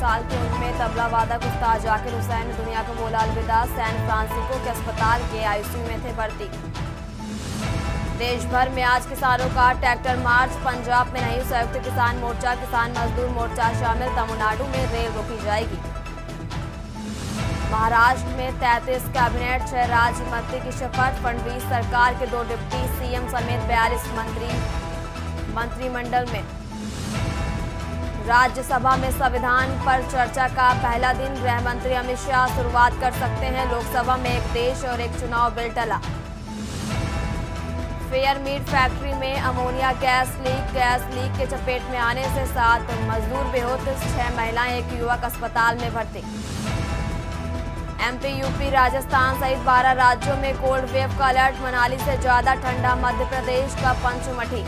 साल की उम्र में तबला वादक उस्ताद जाकिर हुसैन ने दुनिया को बोला अलविदा। सैन फ्रांसिस्को के अस्पताल के आईसीयू में थे भर्ती। देश भर में आज किसानों का ट्रैक्टर मार्च। पंजाब में नहीं, संयुक्त किसान मोर्चा, किसान मजदूर मोर्चा शामिल। तमिलनाडु में रेल रोकी जाएगी। महाराष्ट्र में 33 कैबिनेट, 6 राज्य मंत्री की शपथ। फडणवीस सरकार के 2 डिप्टी सीएम समेत 42 मंत्री मंत्रिमंडल में। राज्यसभा में संविधान पर चर्चा का पहला दिन। गृह मंत्री अमित शाह शुरुआत कर सकते हैं। लोकसभा में एक देश और एक चुनाव बिल टला। फेयर मीट फैक्ट्री में अमोनिया गैस लीक के चपेट में आने से 7 मजदूर बेहोश, 6 महिलाएं, 1 युवक अस्पताल में भर्ती। एमपी, यूपी, राजस्थान सहित 12 राज्यों में कोल्ड वेव का अलर्ट। मनाली से ज्यादा ठंडा मध्य प्रदेश का पंचमढ़ी।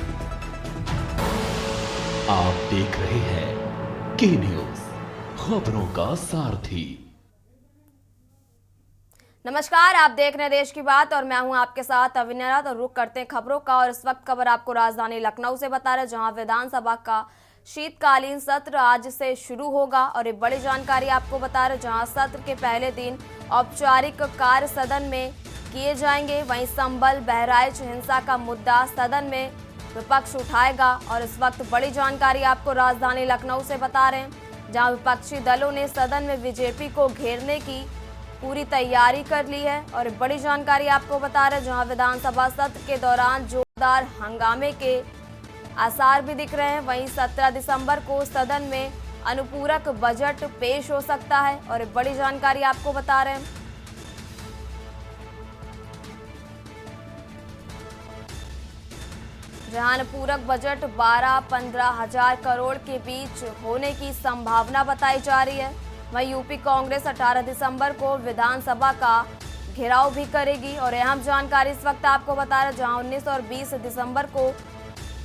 आप देख रहे हैं के न्यूज, खबरों का सारथी। नमस्कार, आप देख रहे हैं देश की बात और मैं हूं आपके साथ अविनारा। तो रुक करते हैं खबरों का और इस वक्त खबर आपको राजधानी लखनऊ से बता रहे, जहां विधानसभा का शीतकालीन सत्र आज से शुरू होगा और एक बड़ी जानकारी आपको बता रहे, जहां सत्र के पहले दिन औपचारिक कार्य सदन में किए जाएंगे। वहीं संभल बहराइच हिंसा का मुद्दा सदन में विपक्ष उठाएगा और इस वक्त बड़ी जानकारी आपको राजधानी लखनऊ से बता रहे हैं, जहां विपक्षी दलों ने सदन में बीजेपी को घेरने की पूरी तैयारी कर ली है और बड़ी जानकारी आपको बता रहे हैं, जहां विधानसभा सत्र के दौरान जोरदार हंगामे के आसार भी दिख रहे हैं। वहीं 17 दिसंबर को सदन में अनुपूरक बजट पेश हो सकता है और एक बड़ी जानकारी आपको बता रहे हैं। जहां अनुपूरक बजट 12-15 हजार करोड़ के बीच होने की संभावना बताई जा रही है। वहीं यूपी कांग्रेस 18 दिसंबर को विधानसभा का घेराव भी करेगी और अहम जानकारी इस वक्त आपको बता रहे, जहां 19 और 20 दिसंबर को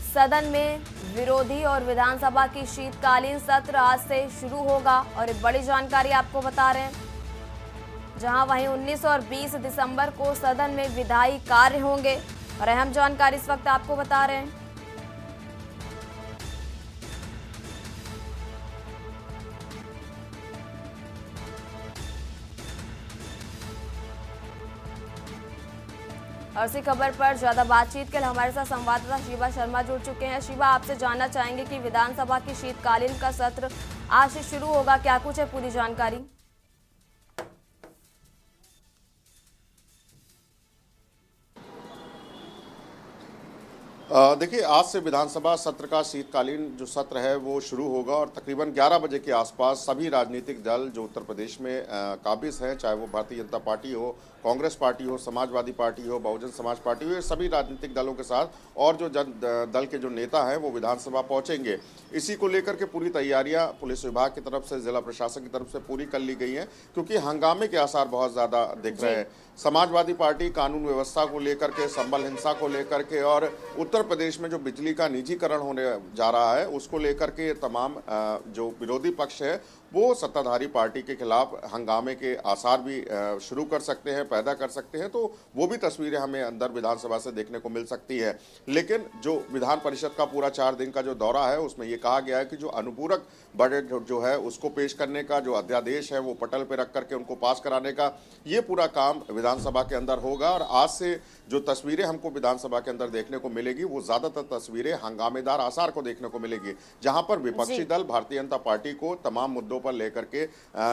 सदन में विरोधी और विधानसभा की शीतकालीन सत्र आज से शुरू होगा और एक बड़ी जानकारी आपको बता रहे हैं, जहां वहीं 19 और 20 दिसंबर को सदन में विधायी कार्य होंगे और अहम जानकारी इस वक्त आपको बता रहे हैं। और इसी खबर पर ज्यादा बातचीत के लिए हमारे साथ संवाददाता शिवा शर्मा जुड़ चुके हैं। शिवा, आपसे जानना चाहेंगे कि विधानसभा की शीतकालीन का सत्र आज से शुरू होगा, क्या कुछ है पूरी जानकारी? देखिए, आज से विधानसभा सत्र का शीतकालीन जो सत्र है वो शुरू होगा और तकरीबन 11 बजे के आसपास सभी राजनीतिक दल जो उत्तर प्रदेश में काबिज हैं, चाहे वो भारतीय जनता पार्टी हो, कांग्रेस पार्टी हो, समाजवादी पार्टी हो, बहुजन समाज पार्टी हो, ये सभी राजनीतिक दलों के साथ और जो दल के जो नेता हैं वो विधानसभा पहुंचेंगे। इसी को लेकर के पूरी तैयारियां पुलिस विभाग की तरफ से, जिला प्रशासन की तरफ से पूरी कर ली गई हैं, क्योंकि हंगामे के आसार बहुत ज़्यादा दिख रहे हैं। समाजवादी पार्टी कानून व्यवस्था को लेकर के, संभल हिंसा को लेकर के और उत्तर प्रदेश में जो बिजली का निजीकरण होने जा रहा है उसको लेकर के तमाम जो विरोधी पक्ष है वो सत्ताधारी पार्टी के खिलाफ हंगामे के आसार भी शुरू कर सकते हैं, पैदा कर सकते हैं। तो वो भी तस्वीरें हमें अंदर विधानसभा से देखने को मिल सकती है। लेकिन जो विधान परिषद का पूरा 4 दिन का जो दौरा है उसमें ये कहा गया है कि जो अनुपूरक बजट जो है उसको पेश करने का, जो अध्यादेश है वो पटल पे रख करके उनको पास कराने का, ये पूरा काम विधानसभा के अंदर होगा। और आज से जो तस्वीरें हमको विधानसभा के अंदर देखने को मिलेगी वो ज्यादातर तस्वीरें हंगामेदार आसार को देखने को मिलेगी, जहां पर विपक्षी दल भारतीय जनता पार्टी को तमाम मुद्दों पर लेकर के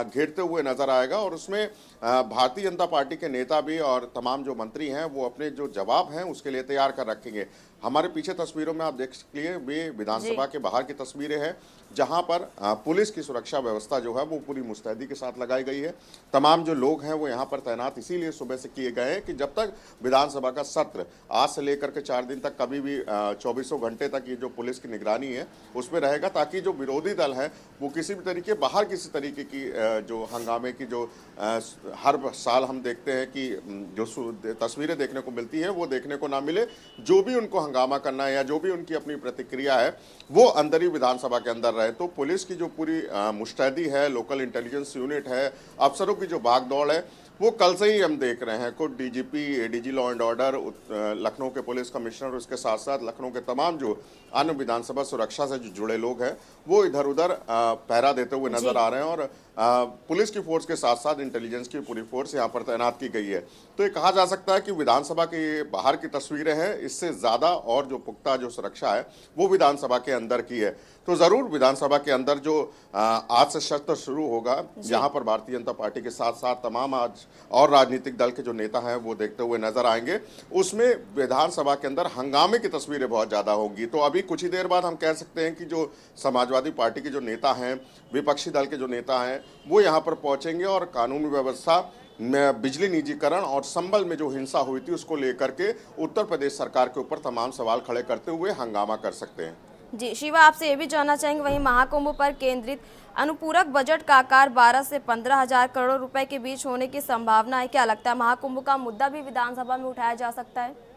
घेरते हुए नजर आएगा और उसमें भारतीय जनता पार्टी के नेता भी और तमाम जो मंत्री हैं वो अपने जो जवाब हैं उसके लिए तैयार कर रखेंगे। हमारे पीछे तस्वीरों में आप देख सकते हैं, वे विधानसभा के बाहर की तस्वीरें हैं, जहां पर पुलिस की सुरक्षा व्यवस्था जो है वो पूरी मुस्तैदी के साथ लगाई गई है। तमाम जो लोग हैं वो यहाँ पर तैनात इसीलिए सुबह से किए गए हैं कि जब तक विधानसभा का सत्र आज से लेकर के 4 दिन तक कभी भी 24 घंटे तक ये जो पुलिस की निगरानी है उसमें रहेगा, ताकि जो विरोधी दल है वो किसी भी तरीके बाहर किसी तरीके की जो हंगामे की जो हर साल हम देखते हैं कि जो तस्वीरें देखने को मिलती है वो देखने को ना मिले। जो भी उनको हंगामा करना है या जो भी उनकी अपनी प्रतिक्रिया है वो अंदर ही विधानसभा के अंदर रहे। तो पुलिस की जो पूरी मुस्तैदी है, लोकल इंटेलिजेंस यूनिट है, अफसरों की जो भागदौड़ है वो कल से ही हम देख रहे हैं। खुद DGP, ADG law and order, Lucknow के पुलिस कमिश्नर, उसके साथ साथ लखनऊ के तमाम जो अन्य विधानसभा सुरक्षा से जो जुड़े लोग हैं वो इधर उधर पहरा देते हुए नजर आ रहे हैं और पुलिस की फोर्स के साथ साथ इंटेलिजेंस की पूरी फोर्स यहाँ पर तैनात की गई है। तो ये कहा जा सकता है कि विधानसभा के बाहर की तस्वीरें हैं, इससे ज्यादा और जो पुख्ता जो सुरक्षा है वो विधानसभा के अंदर की है। तो जरूर विधानसभा के अंदर जो आज से सत्र शुरू होगा, यहाँ पर भारतीय जनता पार्टी के साथ साथ तमाम आज और राजनीतिक दल के जो नेता हैं वो देखते हुए नजर आएंगे। उसमें विधानसभा के अंदर हंगामे की तस्वीरें बहुत ज्यादा होंगी। तो अभी कुछ ही देर बाद हम कह सकते हैं कि जो समाजवादी पार्टी के जो नेता हैं, विपक्षी दल के जो नेता हैं, वो यहाँ पर पहुंचेंगे और कानूनी व्यवस्था में बिजली निजीकरण और संभल में जो हिंसा हुई थी उसको लेकर के उत्तर प्रदेश सरकार के ऊपर तमाम सवाल खड़े करते हुए हंगामा कर सकते हैं। जी शिवा, आपसे ये भी जानना चाहेंगे, वहीं महाकुंभ पर केंद्रित अनुपूरक बजट का आकार 12 से 15 हजार करोड़ रुपए के बीच होने की संभावना है। क्या लगता है, महाकुंभ का मुद्दा भी विधानसभा में उठाया जा सकता है?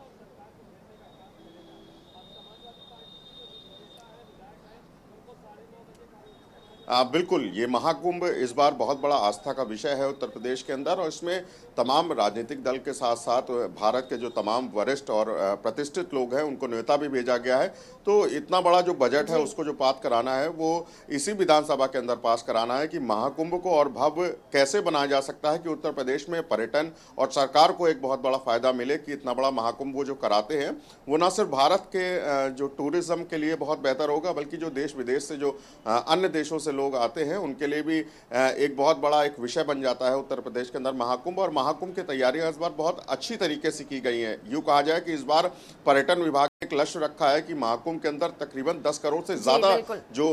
बिल्कुल, ये महाकुंभ इस बार बहुत बड़ा आस्था का विषय है उत्तर प्रदेश के अंदर और इसमें तमाम राजनीतिक दल के साथ साथ भारत के जो तमाम वरिष्ठ और प्रतिष्ठित लोग हैं उनको न्योता भी भेजा गया है। तो इतना बड़ा जो बजट है उसको जो पास कराना है वो इसी विधानसभा के अंदर पास कराना है कि महाकुंभ को और भव्य कैसे बनाया जा सकता है कि उत्तर प्रदेश में पर्यटन और सरकार को एक बहुत बड़ा फायदा मिले कि इतना बड़ा महाकुंभ वो जो कराते हैं वो न सिर्फ भारत के जो टूरिज्म के लिए बहुत बेहतर होगा बल्कि जो देश विदेश से जो अन्य देशों से लोग आते हैं उनके लिए भी एक बहुत बड़ा एक विषय बन जाता है उत्तर प्रदेश के अंदर महाकुंभ। और महाकुंभ की तैयारियां इस बार बहुत अच्छी तरीके से की गई हैं। यूं कहा जाए कि इस बार पर्यटन विभाग ने एक लक्ष्य रखा है कि महाकुंभ के अंदर तकरीबन 10 करोड़ से ज्यादा जो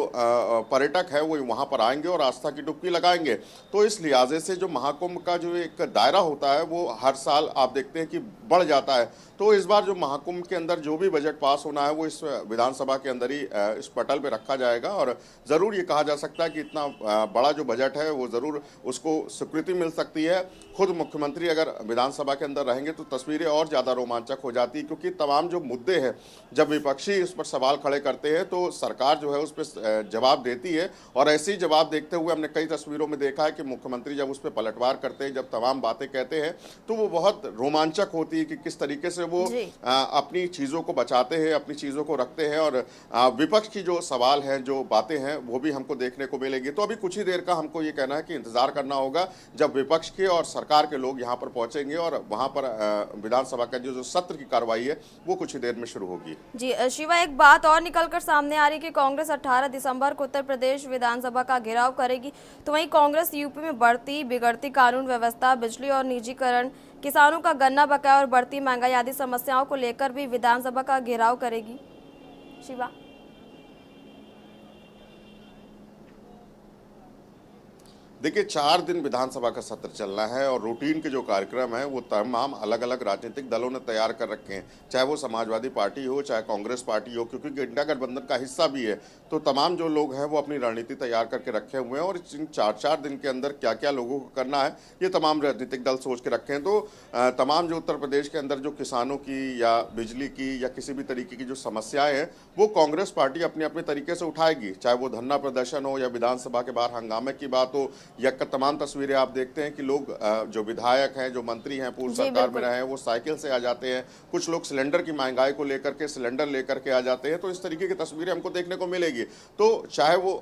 पर्यटक है वो वहां पर आएंगे और आस्था की डुबकी लगाएंगे। तो इस लिहाजे से जो महाकुंभ का जो एक दायरा होता है वो हर साल आप देखते हैं कि बढ़ जाता है। तो इस बार जो महाकुंभ के अंदर जो भी बजट पास होना है वो इस विधानसभा के अंदर ही इस पटल पे रखा जाएगा और जरूर ये कहा जा सकता है कि इतना बड़ा जो बजट है वो जरूर उसको स्वीकृति मिल सकती है। खुद मुख्यमंत्री अगर विधानसभा के अंदर रहेंगे तो तस्वीरें और ज्यादा रोमांचक हो जाती है क्योंकि तमाम जो मुद्दे हैं जब विपक्षी इस पर सवाल खड़े करते हैं तो सरकार जो है उस पर जवाब देती है और ऐसे ही जवाब देखते हुए हमने कई तस्वीरों में देखा है कि मुख्यमंत्री जब उस पर पलटवार करते हैं, जब तमाम बातें कहते हैं तो वो बहुत रोमांचक होती है कि किस तरीके से वो अपनी चीजों को बचाते हैं, अपनी चीजों को रखते हैं और विपक्ष की जो सवाल हैं, जो बातें हैं वो भी हमको देखने को मिलेगी। तो अभी कुछ ही देर का हमको ये कहना है कि इंतजार करना होगा जब विपक्ष के और सरकार के लोग यहाँ पर पहुंचेंगे और वहां पर विधानसभा का जो सत्र की कार्रवाई है वो कुछ ही देर में शुरू होगी। जी शिवा, एक बात और निकलकर सामने आ रही है कि कांग्रेस 18 दिसंबर को उत्तर प्रदेश विधानसभा का घेराव करेगी। तो वहीं कांग्रेस यूपी में बढ़ती बिगड़ती कानून व्यवस्था, बिजली और निजीकरण, किसानों का गन्ना बकाया और बढ़ती महंगाई आदि समस्याओं को लेकर भी विधानसभा का घेराव करेगी। शिवा, देखिए 4 दिन विधानसभा का सत्र चलना है और रूटीन के जो कार्यक्रम हैं वो तमाम अलग अलग राजनीतिक दलों ने तैयार कर रखे हैं, चाहे वो समाजवादी पार्टी हो चाहे कांग्रेस पार्टी हो, क्योंकि इंडिया गठबंधन का हिस्सा भी है। तो तमाम जो लोग हैं वो अपनी रणनीति तैयार करके रखे हुए हैं और इन 4-4 दिन के अंदर क्या क्या लोगों को करना है ये तमाम राजनीतिक दल सोच के रखे हैं। तो तमाम जो उत्तर प्रदेश के अंदर जो किसानों की या बिजली की या किसी भी तरीके की जो समस्याएं हैं वो कांग्रेस पार्टी अपने अपने तरीके से उठाएगी, चाहे वो धरना प्रदर्शन हो या विधानसभा के बाहर हंगामे की बात हो या तमाम तस्वीरें आप देखते हैं कि लोग जो विधायक हैं, जो मंत्री हैं, पूर्व सरकार में रहे हैं, वो साइकिल से आ जाते हैं। कुछ लोग सिलेंडर की महंगाई को लेकर के सिलेंडर लेकर के आ जाते हैं। तो इस तरीके की तस्वीरें हमको देखने को मिलेगी। तो चाहे वो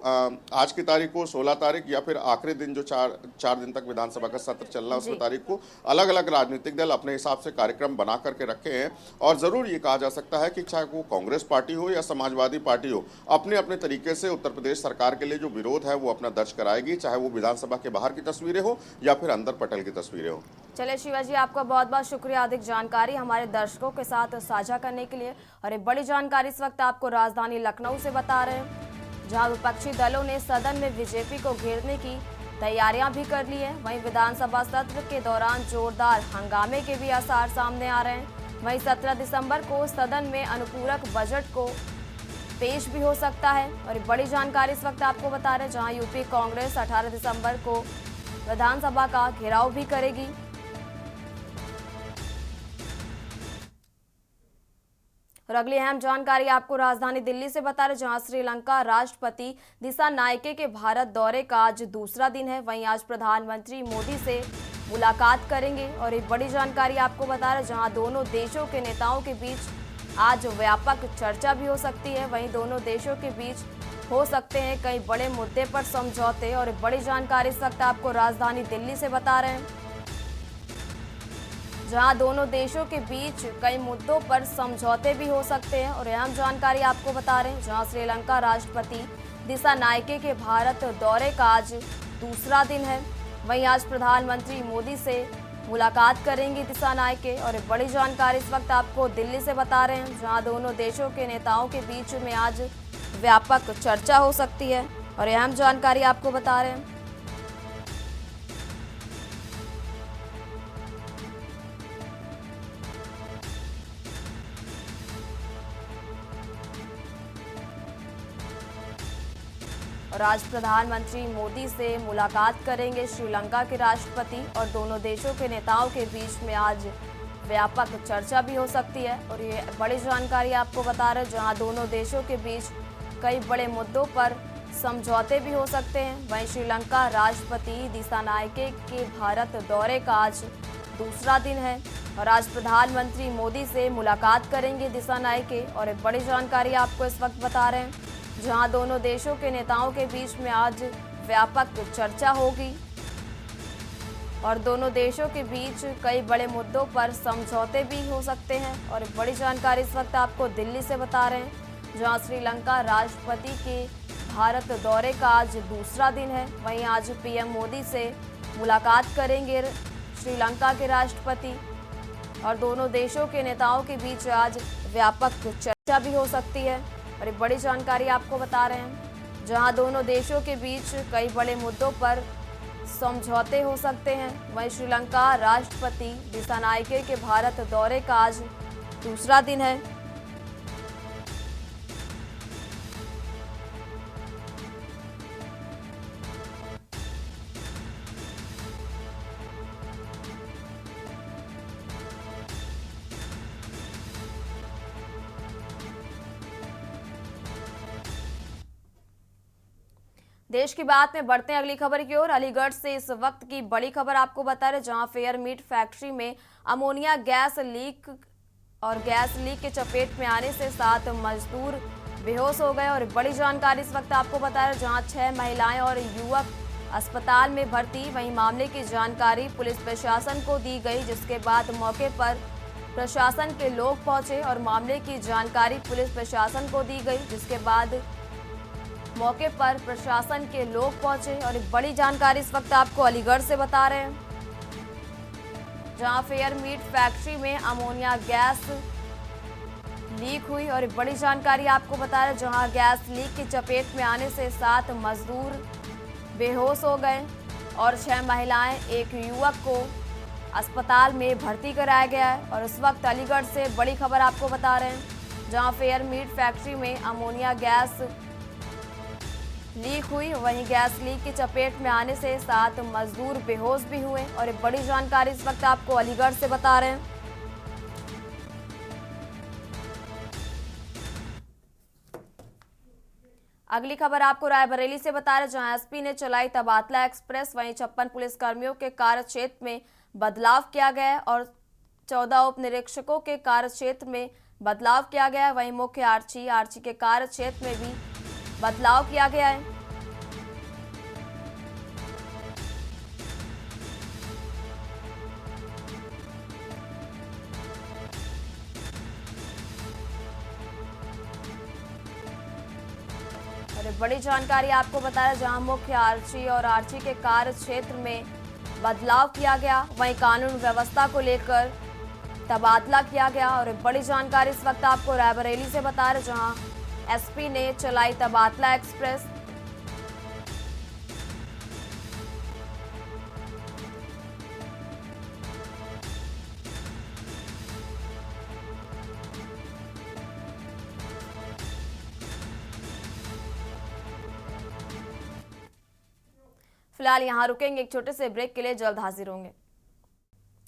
आज की तारीख को 16 तारीख या फिर आखिरी दिन जो 4 दिन तक विधानसभा का सत्र चलना उसकी तारीख को अलग अलग राजनीतिक दल अपने हिसाब से कार्यक्रम बना करके रखे हैं। और जरूर ये कहा जा सकता है कि चाहे वो कांग्रेस पार्टी हो या समाजवादी पार्टी हो, अपने अपने तरीके से उत्तर प्रदेश सरकार के लिए जो विरोध है वो अपना दर्ज कराएगी, चाहे वो विधानसभा के बाहर की तस्वीरें हो या फिर अंदर पटल की तस्वीरें हो। चलिए शिवाजी, आपका बहुत बहुत शुक्रिया अधिक जानकारी हमारे दर्शकों के साथ साझा करने के लिए। और एक बड़ी जानकारी इस वक्त आपको राजधानी लखनऊ से बता रहे हैं, जहां विपक्षी दलों ने सदन में बीजेपी को घेरने की तैयारियां भी कर ली है। वहीं विधानसभा सत्र के दौरान जोरदार हंगामे के भी आसार सामने आ रहे हैं। वहीं 17 दिसंबर को सदन में अनुपूरक बजट को पेश भी हो सकता है। और एक बड़ी जानकारी इस वक्त आपको बता रहे हैं, जहां यूपी कांग्रेस 18 दिसंबर को विधानसभा का घेराव भी करेगी। और अगली अहम जानकारी आपको राजधानी दिल्ली से बता रहे, जहां श्रीलंका राष्ट्रपति दिसानायके के भारत दौरे का आज दूसरा दिन है। वहीं आज प्रधानमंत्री मोदी से मुलाकात करेंगे। और एक बड़ी जानकारी आपको बता रहे, जहां दोनों देशों के नेताओं के बीच आज व्यापक चर्चा भी हो सकती है। वहीं दोनों देशों के बीच हो सकते हैं कई बड़े मुद्दे पर समझौते। और बड़ी जानकारी इस वक्त आपको राजधानी दिल्ली से बता रहे हैं, जहां दोनों देशों के बीच कई मुद्दों पर समझौते भी हो सकते हैं। और अहम जानकारी आपको बता रहे हैं, जहां श्रीलंका राष्ट्रपति दिसानायके के भारत दौरे का आज दूसरा दिन है। वहीं आज प्रधानमंत्री मोदी से मुलाकात करेंगे दिसानायके। और बड़ी जानकारी इस वक्त आपको दिल्ली से बता रहे हैं, जहां दोनों देशों के नेताओं के बीच में आज व्यापक चर्चा हो सकती है। और अहम जानकारी आपको बता रहे हैं, और आज प्रधानमंत्री मोदी से मुलाकात करेंगे श्रीलंका के राष्ट्रपति। और दोनों देशों के नेताओं के बीच में आज व्यापक चर्चा भी हो सकती है। और ये बड़ी जानकारी आपको बता रहे हैं, जहां दोनों देशों के बीच कई बड़े मुद्दों पर समझौते भी हो सकते हैं। वहीं श्रीलंका राष्ट्रपति दिसानायके के भारत दौरे का आज दूसरा दिन है। और आज प्रधानमंत्री मोदी से मुलाकात करेंगे दिसानायके। और एक बड़ी जानकारी आपको इस वक्त बता रहे हैं, जहां दोनों देशों के नेताओं के बीच में आज व्यापक चर्चा होगी। और दोनों देशों के बीच कई बड़े मुद्दों पर समझौते भी हो सकते हैं। और एक बड़ी जानकारी इस वक्त आपको दिल्ली से बता रहे हैं, जहां श्रीलंका राष्ट्रपति के भारत दौरे का आज दूसरा दिन है। वहीं आज पीएम मोदी से मुलाकात करेंगे श्रीलंका के राष्ट्रपति। और दोनों देशों के नेताओं के बीच आज व्यापक चर्चा भी हो सकती है। और एक बड़ी जानकारी आपको बता रहे हैं, जहां दोनों देशों के बीच कई बड़े मुद्दों पर समझौते हो सकते हैं। वहीं श्रीलंका राष्ट्रपति दिसानायके के भारत दौरे का आज दूसरा दिन है। देश की बात में बढ़ते हैं अगली खबर की ओर। अलीगढ़ से इस वक्त की बड़ी खबर आपको बता रहे, जहां फेयर मीट फैक्ट्री में अमोनिया गैस लीक के चपेट में आने से 7 मजदूर बेहोश हो गए। और बड़ी जानकारी इस वक्त आपको बता रहे, जहां 6 महिलाएं और युवक अस्पताल में भर्ती। वहीं मामले की जानकारी पुलिस प्रशासन को दी गई, जिसके बाद मौके पर प्रशासन के लोग पहुंचे। और मामले की जानकारी पुलिस प्रशासन को दी गई, जिसके बाद मौके पर प्रशासन के लोग पहुंचे। और एक बड़ी जानकारी इस वक्त आपको अलीगढ़ से बता रहे हैं, जहां फेयर मीट फैक्ट्री में अमोनिया गैस लीक हुई। और एक बड़ी जानकारी आपको बता रहे हैं, जहां गैस लीक की चपेट में आने से 7 मजदूर बेहोश हो गए। और 6 महिलाएं, एक युवक को अस्पताल में भर्ती कराया गया है। और इस वक्त अलीगढ़ से बड़ी खबर आपको बता रहे हैं, जहां फेयर मीट फैक्ट्री में अमोनिया गैस लीक हुई। वहीं गैस लीक की चपेट में आने से 7 मजदूर बेहोश भी हुए। और एक बड़ी जानकारी इस वक्त आपको अलीगढ़ से बता रहे हैं, अगली खबर आपको रायबरेली से बता रहे, जहां एसपी ने चलाई तबादला एक्सप्रेस। वहीं 56 पुलिसकर्मियों के कार्यक्षेत्र में बदलाव किया गया है। और 14 उप निरीक्षकों के कार्यक्षेत्र में बदलाव किया गया है। वहीं मुख्य आर्ची के कार्यक्षेत्र में भी बदलाव किया गया है। और एक बड़ी जानकारी आपको बता रहे, जहां मुख्य आर्ची के कार्य क्षेत्र में बदलाव किया गया। वहीं कानून व्यवस्था को लेकर तबादला किया गया। और एक बड़ी जानकारी इस वक्त आपको रायबरेली से बता रहे, जहां एसपी ने चलाई तबादला एक्सप्रेस। फिलहाल यहां रुकेंगे एक छोटे से ब्रेक के लिए, जल्द हाजिर होंगे।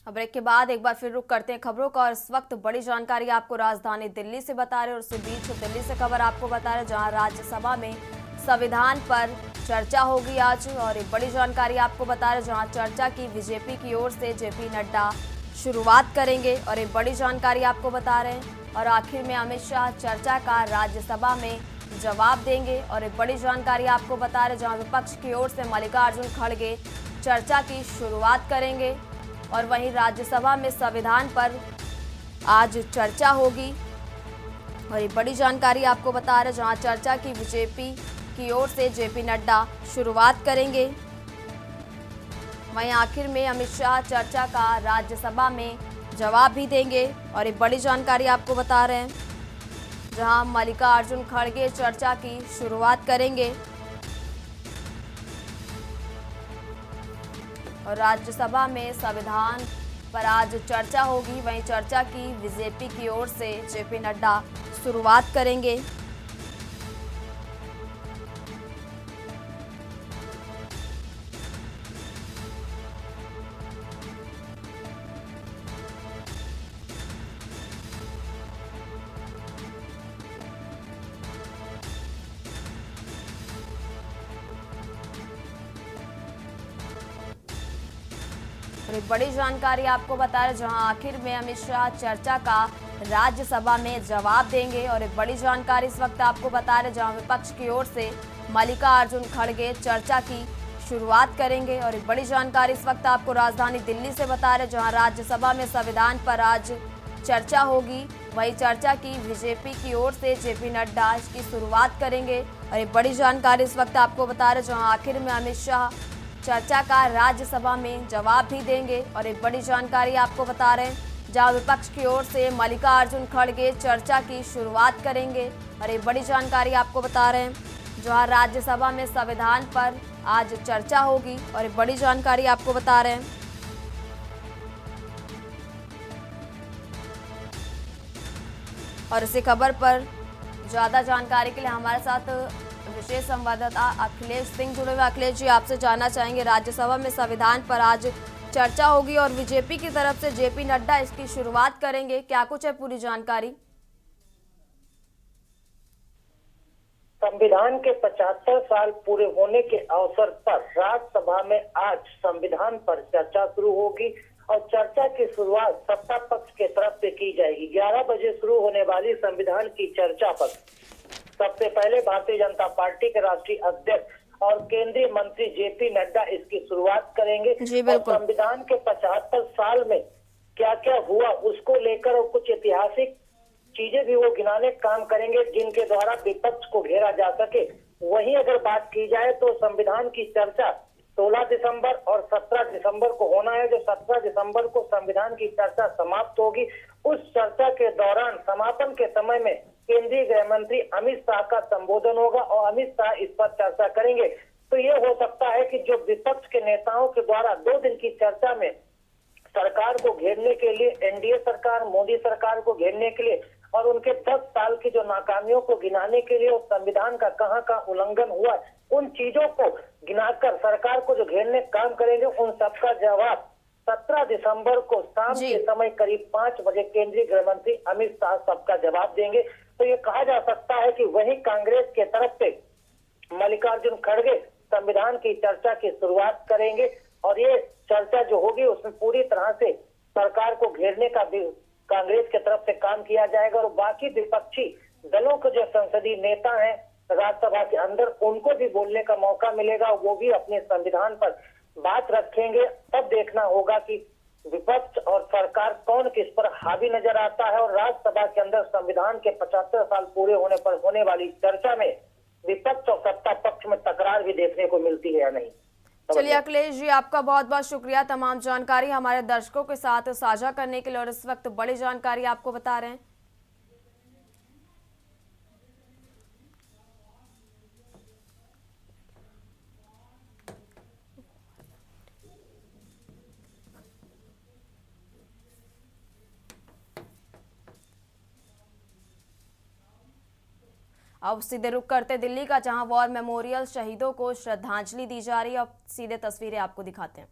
ब्रेक के बाद एक बार फिर रुक करते हैं खबरों का। और इस वक्त बड़ी जानकारी आपको राजधानी दिल्ली से बता रहे, और उसके बीच दिल्ली से खबर आपको बता रहे, जहां राज्यसभा में संविधान पर चर्चा होगी आज। और एक बड़ी जानकारी आपको बता रहे, जहां चर्चा की बीजेपी की ओर से जेपी नड्डा शुरुआत करेंगे और एक बड़ी जानकारी आपको बता रहे हैं। और आखिर में अमित शाह चर्चा का राज्यसभा में जवाब देंगे और एक बड़ी जानकारी आपको बता रहे हैं, जहां विपक्ष की ओर से मल्लिकार्जुन खड़गे चर्चा की शुरुआत करेंगे और वहीं राज्यसभा में संविधान पर आज चर्चा होगी। और ये बड़ी जानकारी आपको बता रहे हैं, जहां चर्चा की बीजेपी की ओर से जेपी नड्डा शुरुआत करेंगे। वहीं आखिर में अमित शाह चर्चा का राज्यसभा में जवाब भी देंगे और एक बड़ी जानकारी आपको बता रहे हैं, जहां मल्लिकार्जुन खड़गे चर्चा की शुरुआत करेंगे और राज्यसभा में संविधान पर आज चर्चा होगी। वहीं चर्चा की बीजेपी की ओर से जेपी नड्डा शुरुआत करेंगे। और एक बड़ी जानकारी आपको बता रहे हैं, जहां आखिर में अमित शाह चर्चा का राज्यसभा में जवाब देंगे और एक बड़ी जानकारी इस वक्त आपको बता रहे हैं, जहां विपक्ष की ओर से मल्लिकार्जुन खड़गे चर्चा की शुरुआत करेंगे और एक बड़ी जानकारी इस वक्त आपको राजधानी दिल्ली से बता रहे हैं, जहां राज्यसभा में संविधान पर आज चर्चा होगी। वही चर्चा की बीजेपी की ओर से जेपी नड्डा इसकी शुरुआत करेंगे और एक बड़ी जानकारी इस वक्त आपको बता रहे हैं, जहां आखिर में अमित शाह चर्चा का राज्यसभा में जवाब भी देंगे और एक बड़ी जानकारी आपको बता रहे हैं, जहां विपक्ष की ओर से मल्लिकार्जुन खड़गे चर्चा की शुरुआत करेंगे और एक बड़ी जानकारी आपको बता रहे हैं, जहां राज्यसभा में संविधान पर आज चर्चा होगी और एक बड़ी जानकारी आपको बता रहे हैं। और इसी खबर पर ज्यादा जानकारी के लिए हमारे साथ विशेष संवाददाता अखिलेश सिंह जुड़े हुए। अखिलेश जी, आपसे जानना चाहेंगे, राज्यसभा में संविधान पर आज चर्चा होगी और बीजेपी की तरफ से जेपी नड्डा इसकी शुरुआत करेंगे, क्या कुछ है पूरी जानकारी? संविधान के 75 साल पूरे होने के अवसर पर राज्यसभा में आज संविधान पर चर्चा शुरू होगी और चर्चा की शुरुआत सत्ता पक्ष के तरफ से की जाएगी। 11 बजे शुरू होने वाली संविधान की चर्चा पर सबसे पहले भारतीय जनता पार्टी के राष्ट्रीय अध्यक्ष और केंद्रीय मंत्री जेपी नड्डा इसकी शुरुआत करेंगे। जी और बिल्कुल। संविधान के 75 साल में क्या क्या हुआ उसको लेकर और कुछ ऐतिहासिक चीजें भी वो गिनाने काम करेंगे, जिनके द्वारा विपक्ष को घेरा जा सके। वहीं अगर बात की जाए तो संविधान की चर्चा 16 दिसंबर और 17 दिसंबर को होना है। जो 17 दिसंबर को संविधान की चर्चा समाप्त होगी, उस चर्चा के दौरान समापन के समय में केंद्रीय गृह मंत्री अमित शाह का संबोधन होगा और अमित शाह इस पर चर्चा करेंगे। तो ये हो सकता है कि जो विपक्ष के नेताओं के द्वारा 2 दिन की चर्चा में सरकार को घेरने के लिए, एनडीए सरकार, मोदी सरकार को घेरने के लिए और उनके 10 साल की जो नाकामियों को गिनाने के लिए, उस संविधान का कहां उल्लंघन हुआ, उन चीजों को गिनाकर सरकार को जो घेरने काम करेंगे, उन सबका जवाब 17 दिसंबर को शाम के समय करीब 5 बजे केंद्रीय गृह मंत्री अमित शाह सबका जवाब देंगे। तो ये कहा जा सकता है कि वही कांग्रेस के तरफ से मल्लिकार्जुन खड़गे संविधान की चर्चा की शुरुआत करेंगे और ये चर्चा जो होगी उसमें पूरी तरह से सरकार को घेरने का भी कांग्रेस के तरफ से काम किया जाएगा और बाकी विपक्षी दलों के जो संसदीय नेता हैं राज्यसभा के अंदर, उनको भी बोलने का मौका मिलेगा। वो भी अपने संविधान पर बात रखेंगे। तब देखना होगा कि विपक्ष और सरकार कौन किस पर हावी नजर आता है और राज्यसभा के अंदर संविधान के 75 साल पूरे होने पर होने वाली चर्चा में विपक्ष और सत्ता पक्ष में तकरार भी देखने को मिलती है या नहीं। चलिए अखिलेश जी, आपका बहुत बहुत शुक्रिया तमाम जानकारी हमारे दर्शकों के साथ साझा करने के लिए और इस वक्त बड़ी जानकारी आपको बता रहे हैं। अब सीधे रुक करते दिल्ली का, जहां वॉर मेमोरियल शहीदों को श्रद्धांजलि दी जा रही है। अब सीधे तस्वीरें आपको दिखाते हैं।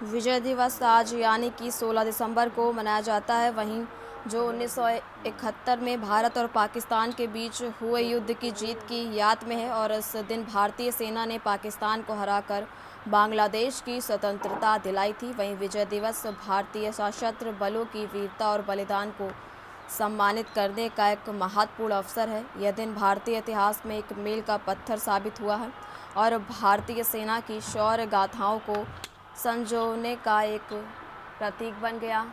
विजय दिवस आज यानी कि 16 दिसंबर को मनाया जाता है। वहीं जो 1971 में भारत और पाकिस्तान के बीच हुए युद्ध की जीत की याद में है और इस दिन भारतीय सेना ने पाकिस्तान को हराकर बांग्लादेश की स्वतंत्रता दिलाई थी। वहीं विजय दिवस भारतीय सशस्त्र बलों की वीरता और बलिदान को सम्मानित करने का एक महत्वपूर्ण अवसर है। यह दिन भारतीय इतिहास में एक मील का पत्थर साबित हुआ है और भारतीय सेना की शौर्य गाथाओं को संजोने का एक प्रतीक बन गया।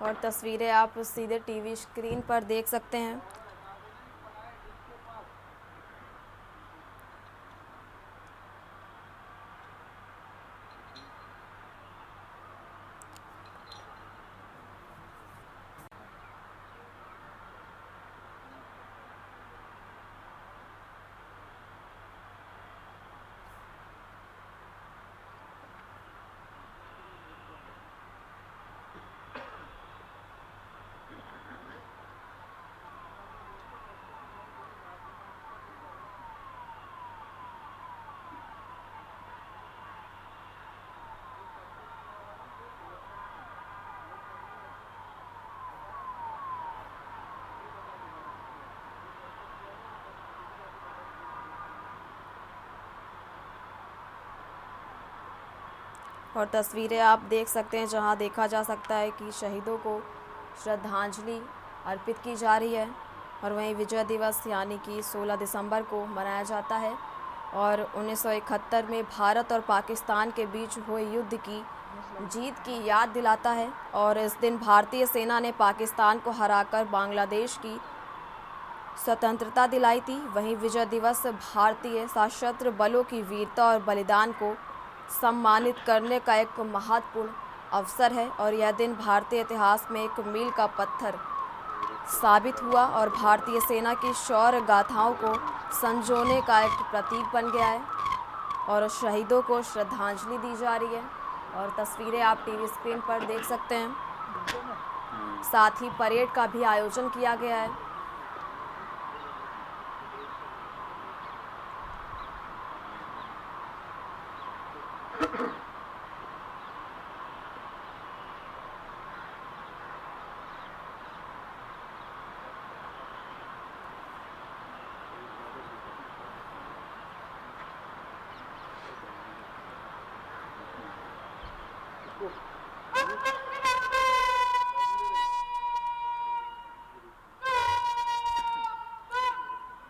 और तस्वीरें आप सीधे टीवी स्क्रीन पर देख सकते हैं। और तस्वीरें आप देख सकते हैं जहां देखा जा सकता है कि शहीदों को श्रद्धांजलि अर्पित की जा रही है। और वहीं विजय दिवस यानी कि 16 दिसंबर को मनाया जाता है और 1971 में भारत और पाकिस्तान के बीच हुए युद्ध की जीत की याद दिलाता है और इस दिन भारतीय सेना ने पाकिस्तान को हराकर बांग्लादेश की स्वतंत्रता दिलाई थी। वहीं विजय दिवस भारतीय सशस्त्र बलों की वीरता और बलिदान को सम्मानित करने का एक महत्वपूर्ण अवसर है और यह दिन भारतीय इतिहास में एक मील का पत्थर साबित हुआ और भारतीय सेना की शौर्य गाथाओं को संजोने का एक प्रतीक बन गया है और शहीदों को श्रद्धांजलि दी जा रही है। और तस्वीरें आप टीवी स्क्रीन पर देख सकते हैं। साथ ही परेड का भी आयोजन किया गया है।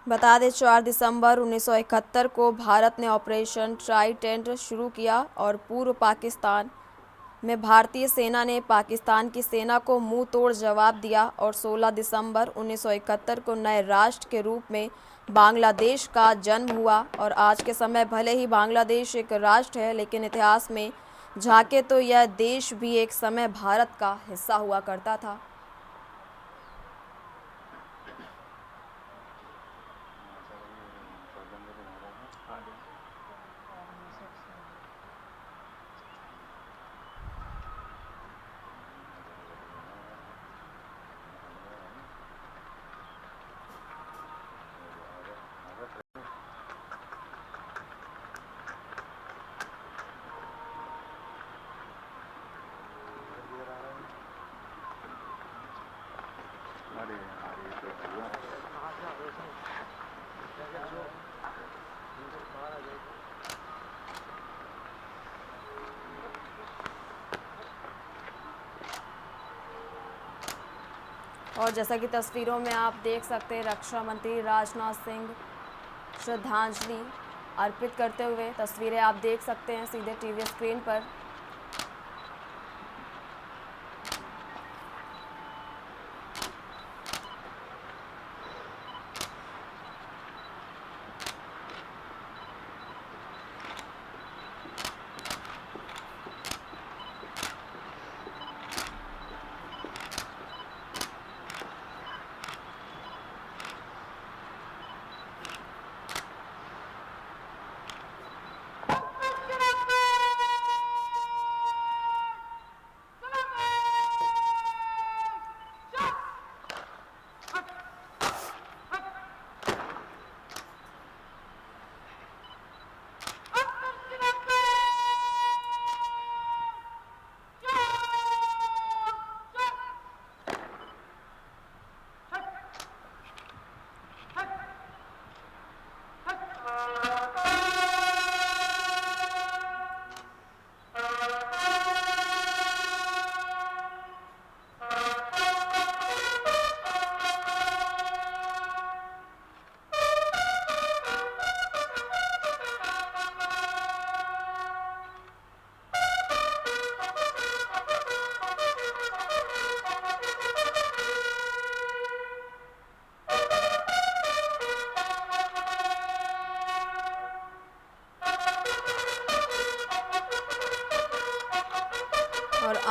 बता दें 4 दिसंबर 1971 को भारत ने ऑपरेशन ट्राइडेंट शुरू किया और पूर्व पाकिस्तान में भारतीय सेना ने पाकिस्तान की सेना को मुंह तोड़ जवाब दिया और 16 दिसंबर 1971 को नए राष्ट्र के रूप में बांग्लादेश का जन्म हुआ। और आज के समय भले ही बांग्लादेश एक राष्ट्र है, लेकिन इतिहास में झांके तो यह देश भी एक समय भारत का हिस्सा हुआ करता था। और जैसा कि तस्वीरों में आप देख सकते हैं, रक्षा मंत्री राजनाथ सिंह श्रद्धांजलि अर्पित करते हुए तस्वीरें आप देख सकते हैं सीधे टीवी स्क्रीन पर।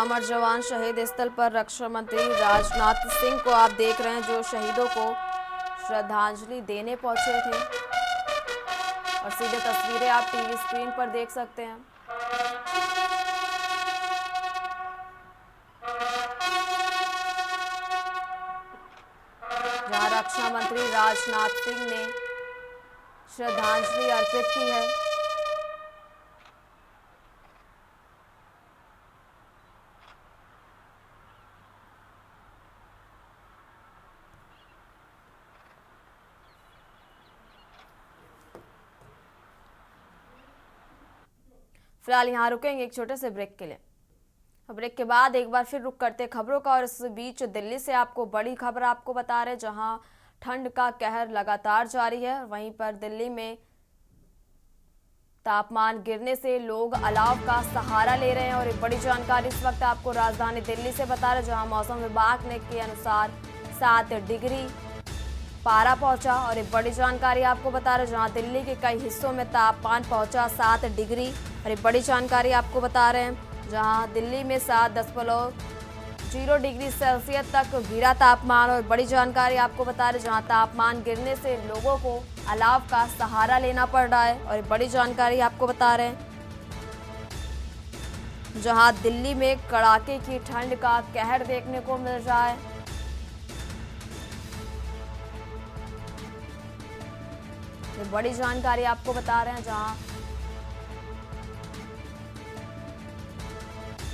अमर जवान शहीद स्थल पर रक्षा मंत्री राजनाथ सिंह को आप देख रहे हैं, जो शहीदों को श्रद्धांजलि देने पहुंचे थे। और सीधे तस्वीरें आप टीवी स्क्रीन पर देख सकते हैं। जहां रक्षा मंत्री राजनाथ सिंह ने श्रद्धांजलि अर्पित की है। फिलहाल यहाँ रुकेंगे एक छोटे से ब्रेक के लिए। ब्रेक के बाद एक बार फिर रुक करते खबरों का, और इस बीच दिल्ली से आपको बड़ी खबर आपको बता रहे, जहां ठंड का कहर लगातार जारी है। वहीं पर दिल्ली में तापमान गिरने से लोग अलाव का सहारा ले रहे हैं। और एक बड़ी जानकारी इस वक्त आपको राजधानी दिल्ली से बता रहे, जहां मौसम विभाग ने के अनुसार 7 डिग्री पारा पहुंचा। और एक बड़ी जानकारी आपको बता रहे, जहां दिल्ली के कई हिस्सों में तापमान पहुंचा 7 डिग्री। और एक बड़ी जानकारी आपको बता रहे हैं, जहां दिल्ली में 7.0 डिग्री सेल्सियस तक गिरा तापमान। और बड़ी जानकारी आपको बता रहे, जहां तापमान गिरने से लोगों को अलाव का सहारा लेना पड़ रहा है। और बड़ी जानकारी आपको बता रहे हैं, जहां दिल्ली में कड़ाके की ठंड का कहर देखने को मिल रहा है। ये बड़ी जानकारी आपको बता रहे हैं, जहां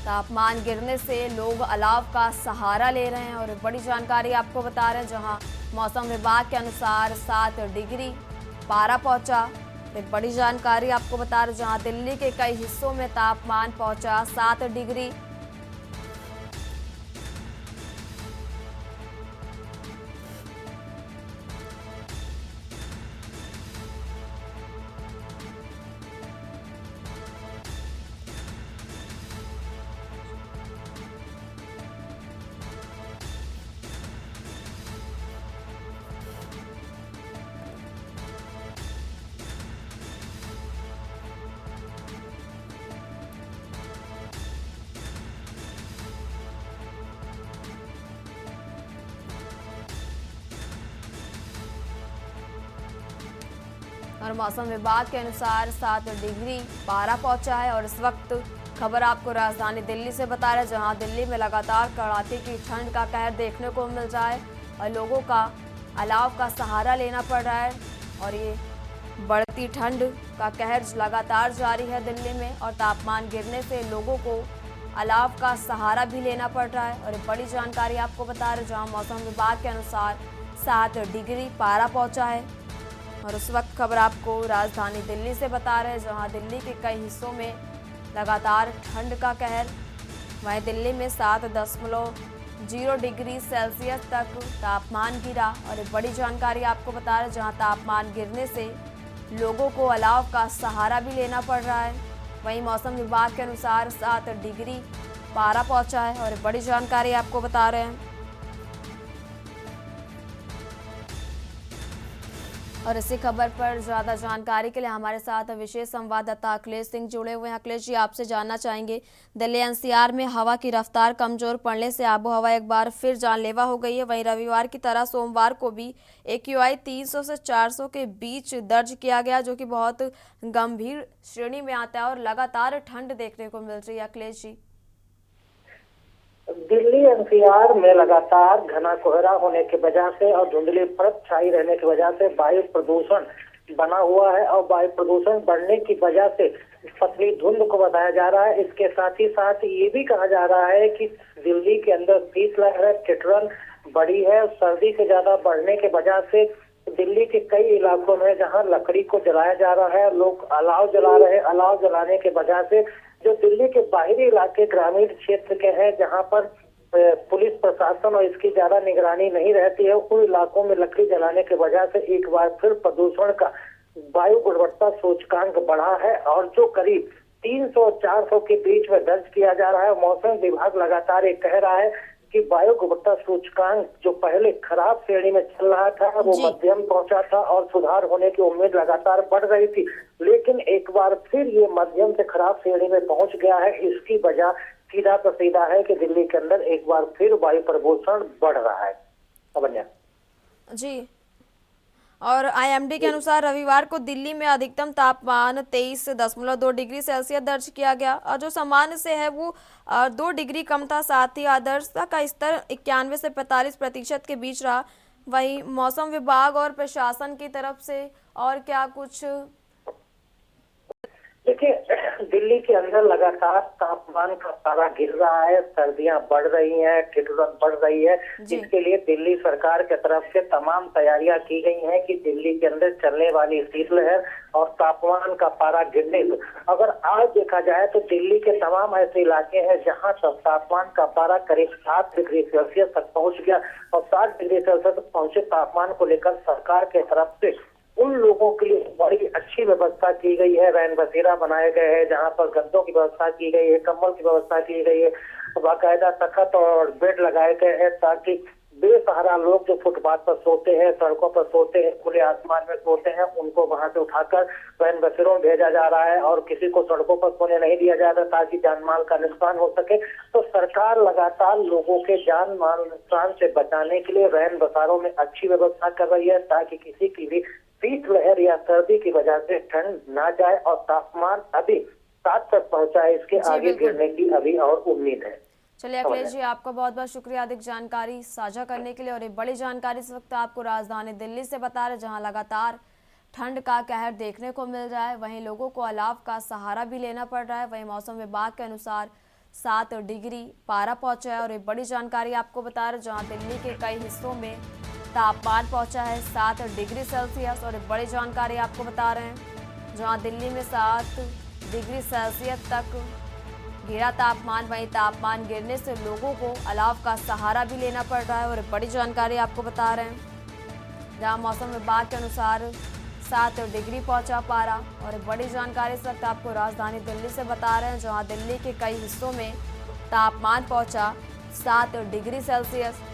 तापमान गिरने से लोग अलाव का सहारा ले रहे हैं। और बड़ी जानकारी आपको बता रहे हैं, जहां मौसम विभाग के अनुसार 7 डिग्री पारा पहुंचा। एक बड़ी जानकारी आपको बता रहे हैं, जहां दिल्ली के कई हिस्सों में तापमान पहुंचा 7 डिग्री। और मौसम विभाग के अनुसार 7 डिग्री पारा पहुंचा है। और इस वक्त खबर आपको राजधानी दिल्ली से बता रहे हैं, जहां दिल्ली में लगातार कड़ाके की ठंड का कहर देखने को मिल रहा है और लोगों का अलाव का सहारा लेना पड़ रहा है। और ये बढ़ती ठंड का कहर लगातार जारी है दिल्ली में, और तापमान गिरने से लोगों को अलाव का सहारा भी लेना पड़ रहा है। और एक बड़ी जानकारी आपको बता रहे, जहां मौसम विभाग के अनुसार 7 डिग्री पारा पहुंचा है। और उस वक्त खबर आपको राजधानी दिल्ली से बता रहे हैं, जहां दिल्ली के कई हिस्सों में लगातार ठंड का कहर। वहीं दिल्ली में 7.0 डिग्री सेल्सियस तक तापमान गिरा। और एक बड़ी जानकारी आपको बता रहे हैं, जहां तापमान गिरने से लोगों को अलाव का सहारा भी लेना पड़ रहा है। वहीं मौसम विभाग के अनुसार 7 डिग्री पारा पहुंचा है। और एक बड़ी जानकारी आपको बता रहे हैं। और इसी खबर पर ज्यादा जानकारी के लिए हमारे साथ विशेष संवाददाता अखिलेश सिंह जुड़े हुए हैं। अखिलेश जी, आपसे जानना चाहेंगे, दिल्ली एनसीआर में हवा की रफ्तार कमजोर पड़ने से आबोहवा एक बार फिर जानलेवा हो गई है। वहीं रविवार की तरह सोमवार को भी AQI 300 से 400 के बीच दर्ज किया गया, जो कि बहुत गंभीर श्रेणी में आता है और लगातार ठंड देखने को मिल रही है। अखिलेश जी, दिल्ली एनसीआर में लगातार घना कोहरा होने की वजह से और धुंधली परत छाई रहने की वजह से वायु प्रदूषण बना हुआ है। और वायु प्रदूषण बढ़ने की वजह से पतली धुंध को बताया जा रहा है। इसके साथ ही साथ ये भी कहा जा रहा है कि दिल्ली के अंदर शीतलहर है, ठिठुरन बड़ी है। सर्दी के ज्यादा बढ़ने की वजह से दिल्ली के कई इलाकों में जहां लकड़ी को जलाया जा रहा है, लोग अलाव जला रहे हैं। अलाव जलाने की वजह से जो दिल्ली के बाहरी इलाके ग्रामीण क्षेत्र के हैं, जहां पर पुलिस प्रशासन और इसकी ज्यादा निगरानी नहीं रहती है, उन इलाकों में लकड़ी जलाने की वजह से एक बार फिर प्रदूषण का वायु गुणवत्ता सूचकांक बढ़ा है। और जो करीब 300 और 400 के बीच में दर्ज किया जा रहा है। मौसम विभाग लगातार ये कह रहा है कि वायु गुणवत्ता सूचकांक जो पहले खराब श्रेणी में चल रहा था, वो मध्यम पहुंचा था और सुधार होने की उम्मीद लगातार बढ़ रही थी, लेकिन एक बार फिर ये मध्यम से खराब श्रेणी में पहुंच गया है। इसकी वजह सीधा तो सीधा है कि दिल्ली के अंदर एक बार फिर वायु प्रदूषण बढ़ रहा है। अवन्या जी। और आईएमडी के अनुसार रविवार को दिल्ली में अधिकतम तापमान 23.2 डिग्री सेल्सियस दर्ज किया गया और जो सामान्य से है वो 2 डिग्री कम था। साथ ही आदर्शता का स्तर 91 से 45% के बीच रहा। वहीं मौसम विभाग और प्रशासन की तरफ से और क्या कुछ? देखिए, दिल्ली के अंदर लगातार तापमान का पारा गिर रहा है, सर्दियां बढ़ रही हैं, ठिठुरन बढ़ रही है। इसके लिए दिल्ली सरकार की तरफ से तमाम तैयारियां की गई हैं कि दिल्ली के अंदर चलने वाली शीतलहर और तापमान का पारा गिरने से अगर आज देखा जाए तो दिल्ली के तमाम ऐसे इलाके हैं जहां तक तापमान का पारा करीब 7 डिग्री सेल्सियस तक पहुंच गया और 7 डिग्री सेल्सियस तक पहुंचे तापमान को लेकर सरकार के तरफ से उन लोगों के लिए बड़ी अच्छी व्यवस्था की गई है। रैन बसेरा बनाए गए हैं जहां पर गद्दों की व्यवस्था की गई है, कंबल की व्यवस्था की गई है, बाकायदा तख्त और बेड लगाए गए हैं ताकि बेसहारा लोग जो फुटपाथ पर सोते हैं, सड़कों पर सोते हैं, खुले आसमान में सोते हैं, उनको वहां से उठाकर रैन बसेरों में भेजा जा रहा है और किसी को सड़कों पर सोने नहीं दिया जा रहा ताकि जान माल का नुकसान हो सके। तो सरकार लगातार लोगों के जान माल नुकसान से बचाने के लिए रैन बसेरों में अच्छी व्यवस्था कर रही है ताकि किसी की भी शीतलहर या सर्दी की वजह से ठंड ना जाए और तापमान अभी 7 तक पहुंचा है, इसके आगे गिरने की अभी और उम्मीद है। चलिए अखिलेश जी, आपका बहुत बहुत शुक्रिया अधिक जानकारी साझा करने के लिए। और एक बड़ी जानकारी इस वक्त आपको राजधानी दिल्ली से बता रहे, जहां लगातार ठंड का कहर देखने को मिल रहा है, वहीं लोगों को अलाव का सहारा भी लेना पड़ रहा है। वहीं मौसम विभाग के अनुसार 7 डिग्री पारा पहुंचा है। और एक बड़ी जानकारी आपको बता रहे, जहाँ दिल्ली के कई हिस्सों में तापमान पहुंचा है 7 डिग्री सेल्सियस। और एक बड़ी जानकारी आपको बता रहे हैं, जहां दिल्ली में 7 डिग्री सेल्सियस तक गिरा तापमान। वहीं तापमान गिरने से लोगों को अलाव का सहारा भी लेना पड़ रहा है। और एक बड़ी जानकारी आपको बता रहे हैं, जहां मौसम विभाग के अनुसार 7 डिग्री पहुंचा पारा। और एक बड़ी जानकारी इस वक्त आपको राजधानी दिल्ली से बता रहे हैं, जहां दिल्ली के कई हिस्सों में तापमान पहुंचा 7 डिग्री सेल्सियस।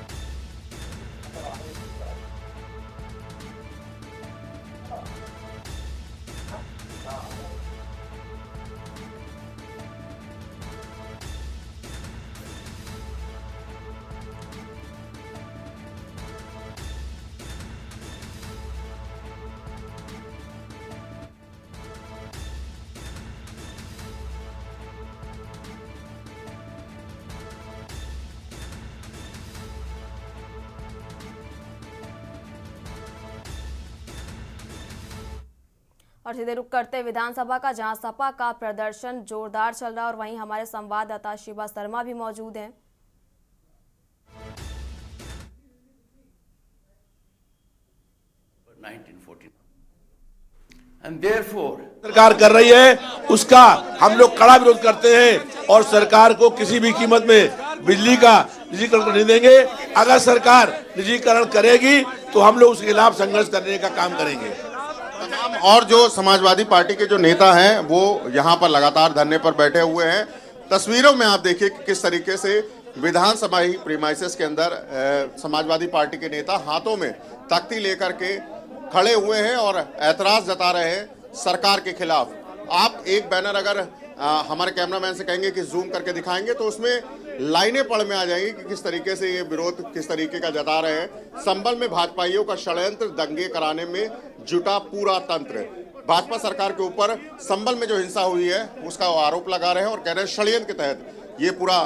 और सीधे रुक करते विधानसभा का, जहां सपा का प्रदर्शन जोरदार चल रहा है। और वहीं हमारे संवाददाता शिवा शर्मा भी मौजूद हैं। सरकार कर रही है उसका हम लोग कड़ा विरोध करते हैं और सरकार को किसी भी कीमत में बिजली का निजीकरण नहीं देंगे। अगर सरकार निजीकरण करेगी तो हम लोग उसके खिलाफ संघर्ष करने का काम करेंगे। और जो समाजवादी पार्टी के जो नेता हैं वो यहाँ पर लगातार धरने पर बैठे हुए हैं। तस्वीरों में आप देखिए कि किस तरीके से विधानसभा ही प्रीमाइसेस के अंदर समाजवादी पार्टी के नेता हाथों में तख्ती लेकर के खड़े हुए हैं और ऐतराज जता रहे हैं सरकार के खिलाफ। आप एक बैनर अगर हमारे कैमरामैन से कहेंगे कि जूम करके दिखाएंगे तो उसमें लाइनें पढ़ में आ जाएंगी कि किस तरीके से ये विरोध किस तरीके का जता रहे हैं। संभल में भाजपाइयों का षड्यंत्र, दंगे कराने में जुटा पूरा तंत्र। भाजपा सरकार के ऊपर संभल में जो हिंसा हुई है उसका आरोप लगा रहे हैं और कह रहे हैं षड्यंत्र के तहत ये पूरा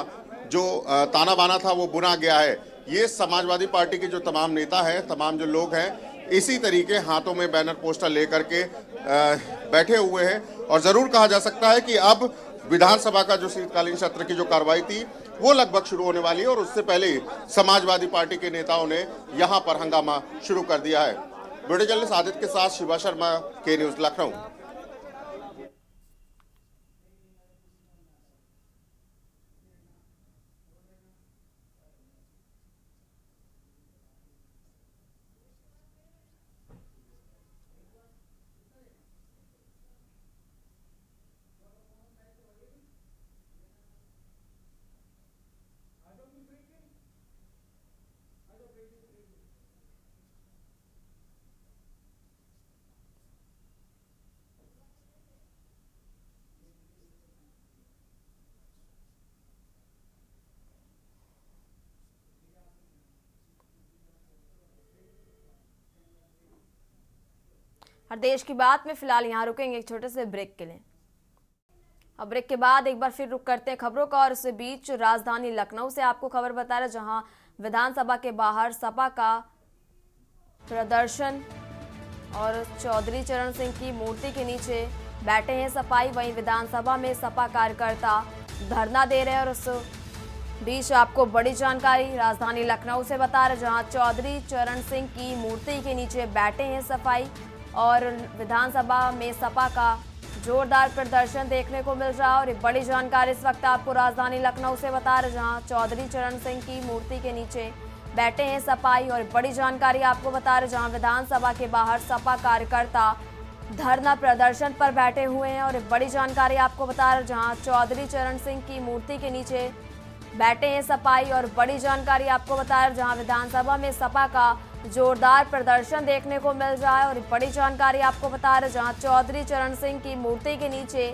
जो ताना बाना था वो बुना गया है। ये समाजवादी पार्टी के जो तमाम नेता हैं, तमाम जो लोग हैं, इसी तरीके हाथों में बैनर पोस्टर लेकर के बैठे हुए हैं। और जरूर कहा जा सकता है कि अब विधानसभा का जो शीतकालीन सत्र की जो कार्रवाई थी वो लगभग शुरू होने वाली है और उससे पहले ही समाजवादी पार्टी के नेताओं ने यहां पर हंगामा शुरू कर दिया है। वीडियो जर्नलिस्ट आदित्य के साथ शिवा शर्मा, के न्यूज लखनऊ। और देश की बात में फिलहाल यहाँ रुकेंगे एक छोटे से ब्रेक के लिए। अब ब्रेक के बाद एक बार फिर रुक करते हैं खबरों का, और इस बीच राजधानी लखनऊ से आपको खबर बता रहे जहां विधानसभा के बाहर सपा का प्रदर्शन और चौधरी चरण सिंह की मूर्ति के नीचे बैठे हैं सपाई। वहीं विधानसभा में सपा कार्यकर्ता धरना दे रहे हैं, और उस बीच आपको बड़ी जानकारी राजधानी लखनऊ से बता रहे जहां चौधरी चरण सिंह की मूर्ति के नीचे बैठे हैं सफाई, और विधानसभा में सपा का जोरदार प्रदर्शन देखने को मिल रहा है। और एक बड़ी जानकारी इस वक्त आपको राजधानी लखनऊ से बता रहे जहां चौधरी चरण सिंह की मूर्ति के नीचे बैठे हैं सपाई, और बड़ी जानकारी आपको बता रहे जहां विधानसभा के बाहर सपा कार्यकर्ता धरना प्रदर्शन पर बैठे हुए हैं। और एक बड़ी जानकारी आपको बता रहे जहां चौधरी चरण सिंह की मूर्ति के नीचे बैठे हैं सपाई, और बड़ी जानकारी आपको बता रहे जहां विधानसभा में सपा का जोरदार प्रदर्शन देखने को मिल रहा है। और बड़ी जानकारी आपको बता रहे जहां चौधरी चरण सिंह की मूर्ति के नीचे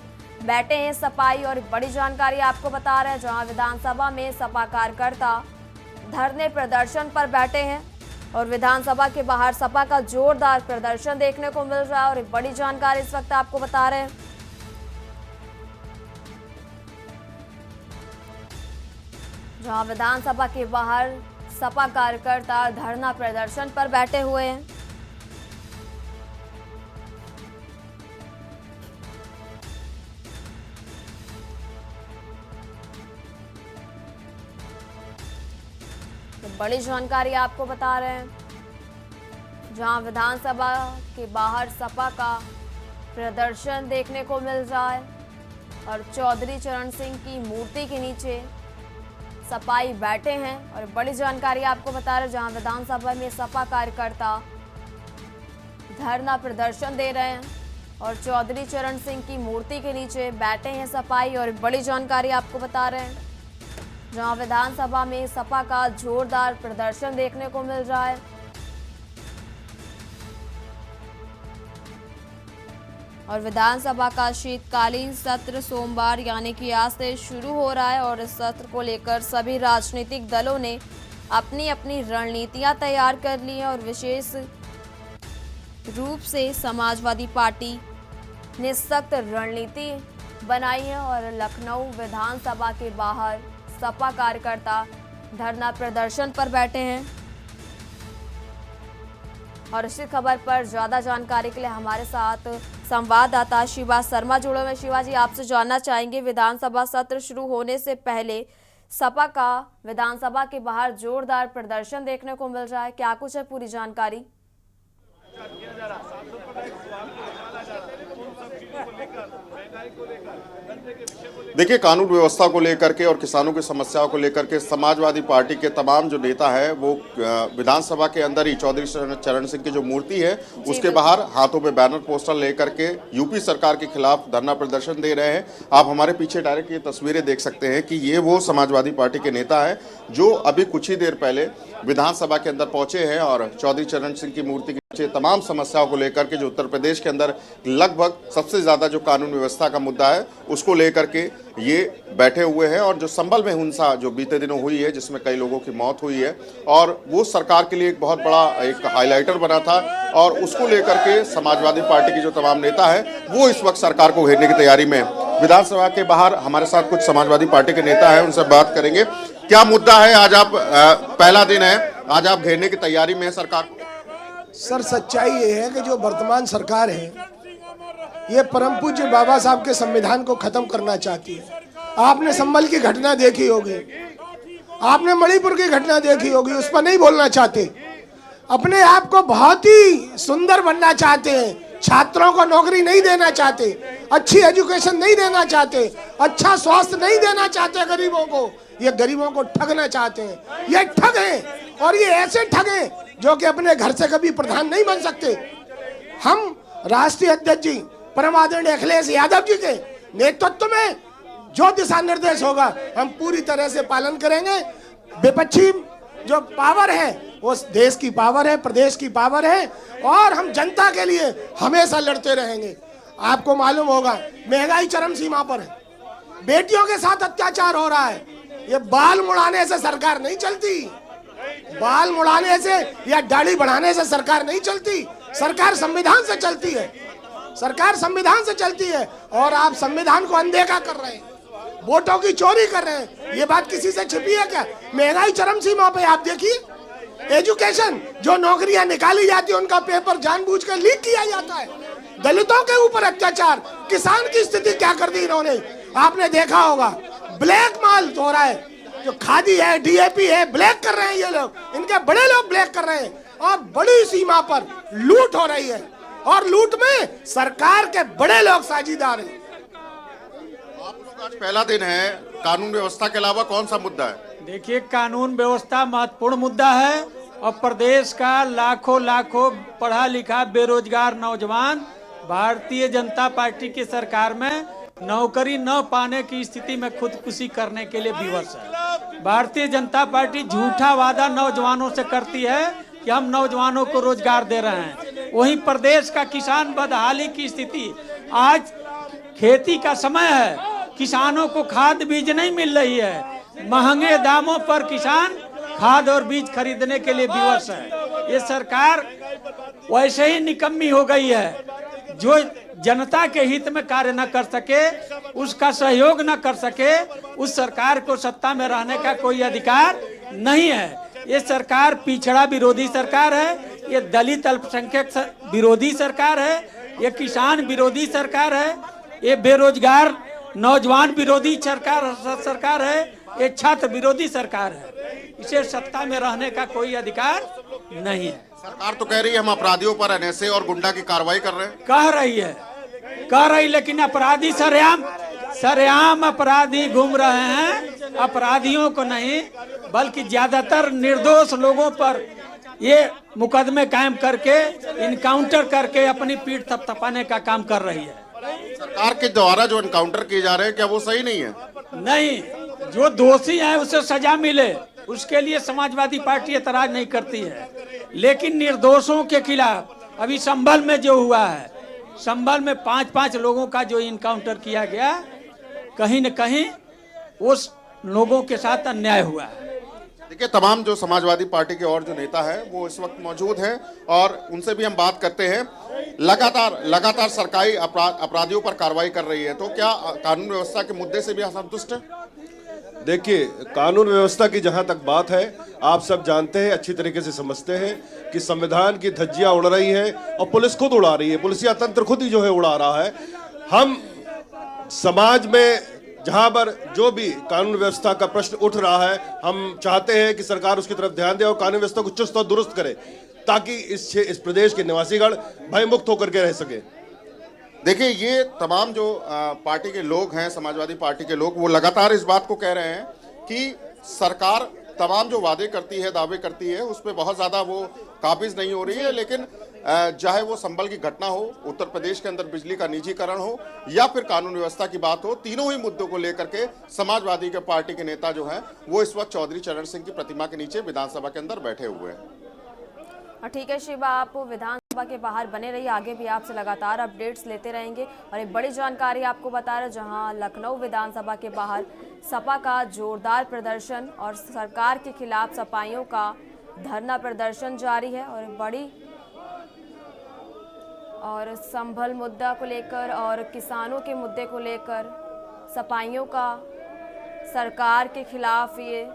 बैठे हैं सपाई, और बड़ी जानकारी आपको बता रहे हैं जहां विधानसभा में सपा कार्यकर्ता धरने प्रदर्शन पर बैठे हैं, और विधानसभा के बाहर सपा का जोरदार प्रदर्शन देखने को मिल रहा है। और एक बड़ी जानकारी इस वक्त आपको बता रहे हैं जहां विधानसभा के बाहर सपा कार्यकर्ता धरना प्रदर्शन पर बैठे हुए हैं। तो बड़ी जानकारी आपको बता रहे हैं जहां विधानसभा के बाहर सपा का प्रदर्शन देखने को मिल रहा है, और चौधरी चरण सिंह की मूर्ति के नीचे सपाई बैठे हैं। और बड़ी जानकारी आपको बता रहे जहां विधानसभा में सपा कार्यकर्ता धरना प्रदर्शन दे रहे हैं, और चौधरी चरण सिंह की मूर्ति के नीचे बैठे हैं सपाई। और बड़ी जानकारी आपको बता रहे हैं जहां विधानसभा में सपा का जोरदार प्रदर्शन देखने को मिल रहा है, और विधानसभा का शीतकालीन सत्र सोमवार यानी कि आज से शुरू हो रहा है। और इस सत्र को लेकर सभी राजनीतिक दलों ने अपनी अपनी रणनीतियां तैयार कर ली हैं, और विशेष रूप से समाजवादी पार्टी ने सख्त रणनीति बनाई है। और लखनऊ विधानसभा के बाहर सपा कार्यकर्ता धरना प्रदर्शन पर बैठे हैं। और इसी खबर पर ज्यादा जानकारी के लिए हमारे साथ संवाददाता शिवा शर्मा जुड़े हुए। शिवा जी, आपसे जानना चाहेंगे विधानसभा सत्र शुरू होने से पहले सपा का विधानसभा के बाहर जोरदार प्रदर्शन देखने को मिल रहा है, क्या कुछ है पूरी जानकारी? देखिए, कानून व्यवस्था को लेकर के और किसानों की समस्याओं को लेकर के समाजवादी पार्टी के तमाम जो नेता है वो विधानसभा के अंदर ही चौधरी चरण सिंह की जो मूर्ति है उसके बाहर हाथों में बैनर पोस्टर लेकर के यूपी सरकार के खिलाफ धरना प्रदर्शन दे रहे हैं। आप हमारे पीछे डायरेक्ट ये तस्वीरें देख सकते हैं कि ये वो समाजवादी पार्टी के नेता है जो अभी कुछ ही देर पहले विधानसभा के अंदर पहुंचे हैं और चौधरी चरण सिंह की मूर्ति के नीचे तमाम समस्याओं को लेकर के जो उत्तर प्रदेश के अंदर लगभग सबसे ज्यादा जो कानून व्यवस्था का मुद्दा है उसको लेकर के ये बैठे हुए हैं। और जो संभल में हिंसा जो बीते दिनों हुई है जिसमें कई लोगों की मौत हुई है और वो सरकार के लिए एक बहुत बड़ा एक हाईलाइटर बना था और उसको लेकर के समाजवादी पार्टी की जो तमाम नेता है वो इस वक्त सरकार को घेरने की तैयारी में है। विधानसभा के बाहर हमारे साथ कुछ समाजवादी पार्टी के नेता है, उनसे बात करेंगे। क्या मुद्दा है आज? आप पहला दिन है, आज आप घेरने की तैयारी में है सरकार को? सर, सच्चाई ये है कि जो वर्तमान सरकार है ये परम पूज्य बाबा साहब के संविधान को खत्म करना चाहती है। आपने संभल की घटना देखी होगी, आपने मणिपुर की घटना देखी होगी, उस पर नहीं बोलना चाहते। अपने आप को बहुत ही सुंदर बनना चाहते हैं, छात्रों को नौकरी नहीं देना चाहते, अच्छी एजुकेशन नहीं देना चाहते, अच्छा स्वास्थ्य नहीं देना चाहते गरीबों को। ये गरीबों को ठगना चाहते हैं। ये ठग हैं और ये ऐसे ठग हैं जो कि अपने घर से कभी प्रधान नहीं बन सकते। हम राष्ट्रीय अध्यक्ष जी परम आदरणीय अखिलेश यादव जी के नेतृत्व में जो दिशा निर्देश होगा हम पूरी तरह से पालन करेंगे। विपक्षी जो पावर है वो देश की पावर है, प्रदेश की पावर है और हम जनता के लिए हमेशा लड़ते रहेंगे। आपको मालूम होगा महंगाई चरम सीमा पर है, बेटियों के साथ अत्याचार हो रहा है। ये बाल मुड़ाने से सरकार नहीं चलती, बाल मुड़ाने से या दाढ़ी बढ़ाने से सरकार नहीं चलती। सरकार संविधान से चलती है, सरकार संविधान से चलती है और आप संविधान को अनदेखा कर रहे हैं, वोटों की चोरी कर रहे हैं। ये बात किसी से छिपी है क्या? महंगाई चरम सीमा पे, आप देखिए एजुकेशन, जो नौकरियां निकाली जाती है उनका पेपर जानबूझकर लीक किया जाता है, दलितों के ऊपर अत्याचार, किसान की स्थिति क्या कर दी इन्होंने, आपने देखा होगा। ब्लैक माल हो रहा है, जो खादी है, डीएपी है, ब्लैक कर रहे हैं ये लोग, इनके बड़े लोग ब्लैक कर रहे हैं और बड़ी सीमा पर लूट हो रही है और लूट में सरकार के बड़े लोग साझीदार हैं। आप लोग आज पहला दिन है, कानून व्यवस्था के अलावा कौन सा मुद्दा है? देखिए, कानून व्यवस्था महत्वपूर्ण मुद्दा है और प्रदेश का लाखों पढ़ा लिखा बेरोजगार नौजवान भारतीय जनता पार्टी की सरकार में नौकरी न पाने की स्थिति में खुदकुशी करने के लिए विवश है। भारतीय जनता पार्टी झूठा वादा नौजवानों से करती है कि हम नौजवानों को रोजगार दे रहे हैं, वहीं प्रदेश का किसान बदहाली की स्थिति। आज खेती का समय है, किसानों को खाद बीज नहीं मिल रही है, महंगे दामों पर किसान खाद और बीज खरीदने के लिए विवश है। ये सरकार वैसे ही निकम्मी हो गई है, जो जनता के हित में कार्य न कर सके, उसका सहयोग न कर सके, उस सरकार को सत्ता में रहने का कोई अधिकार नहीं है। ये सरकार पिछड़ा विरोधी सरकार है, ये दलित अल्पसंख्यक विरोधी सरकार है, ये किसान विरोधी सरकार है, ये बेरोजगार नौजवान विरोधी सरकार है, ये छात्र विरोधी सरकार है। इसे सत्ता में रहने का कोई अधिकार नहीं है। सरकार तो कह रही है हम अपराधियों पर एनएसए और गुंडा की कार्रवाई कर रहे हैं। कह रही, लेकिन अपराधी सरेआम अपराधी घूम रहे हैं, अपराधियों को नहीं बल्कि ज्यादातर निर्दोष लोगों पर ये मुकदमे कायम करके, इनकाउंटर करके अपनी पीठ थपथपाने का काम कर रही है। सरकार के द्वारा जो एनकाउंटर किए जा रहे हैं, क्या वो सही नहीं है? नहीं, जो दोषी है उसे सजा मिले, उसके लिए समाजवादी पार्टी एतराज नहीं करती है, लेकिन निर्दोषों के खिलाफ अभी संभल में जो हुआ है, संभल में 5 लोगों का जो इनकाउंटर किया गया, कहीं न कहीं उस लोगों के साथ अन्याय हुआ है। देखिए, तमाम जो समाजवादी पार्टी के और जो नेता हैं वो इस वक्त मौजूद हैं और उनसे भी हम बात करते हैं। लगातार सरकारी अपराधियों पर कार्रवाई कर रही है, तो क्या कानून व्यवस्था के मुद्दे से भी असंतुष्ट है? देखिए, कानून व्यवस्था की जहां तक बात है, आप सब जानते हैं, अच्छी तरीके से समझते हैं कि संविधान की धज्जियां उड़ रही है और पुलिस खुद उड़ा रही है, पुलिसिया तंत्र खुद ही जो है उड़ा रहा है। हम समाज में जहां पर जो भी कानून व्यवस्था का प्रश्न उठ रहा है, हम चाहते हैं कि सरकार उसकी तरफ ध्यान दे और कानून व्यवस्था को चुस्त और दुरुस्त करे, ताकि इस प्रदेश के निवासीगण भयमुक्त होकर के रह सके। देखिए, ये तमाम जो पार्टी के लोग हैं, समाजवादी पार्टी के लोग, वो लगातार इस बात को कह रहे हैं कि सरकार तमाम जो वादे करती है, दावे करती है, उस पर बहुत ज़्यादा वो काबिज नहीं हो रही है। लेकिन चाहे वो संभल की घटना हो, उत्तर प्रदेश के अंदर बिजली का निजीकरण हो या फिर कानून व्यवस्था की बात हो, तीनों ही मुद्दों को लेकर के समाजवादी के पार्टी के नेता जो हैं वो इस वक्त चौधरी चरण सिंह की प्रतिमा के नीचे विधानसभा के अंदर बैठे हुए हैं। ठीक है शिवा, आप विधानसभा के बाहर बने रहिए, आगे भी आपसे लगातार अपडेट्स लेते रहेंगे। और एक बड़ी जानकारी आपको बता रहे, जहां लखनऊ विधानसभा के बाहर सपा का जोरदार प्रदर्शन और सरकार के खिलाफ सपाइयों का धरना प्रदर्शन जारी है। और संभल मुद्दा को लेकर और किसानों के मुद्दे को लेकर सपाइयों का सरकार के खिलाफ ये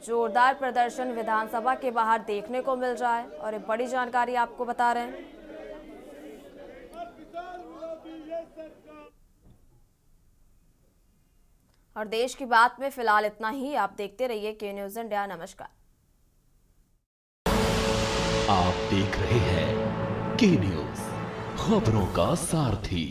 जोरदार प्रदर्शन विधानसभा के बाहर देखने को मिल रहा है। और एक बड़ी जानकारी आपको बता रहे हैं। और देश की बात में फिलहाल इतना ही। आप देखते रहिए के न्यूज़ इंडिया। नमस्कार। आप देख रहे हैं के न्यूज़, खबरों का सारथी।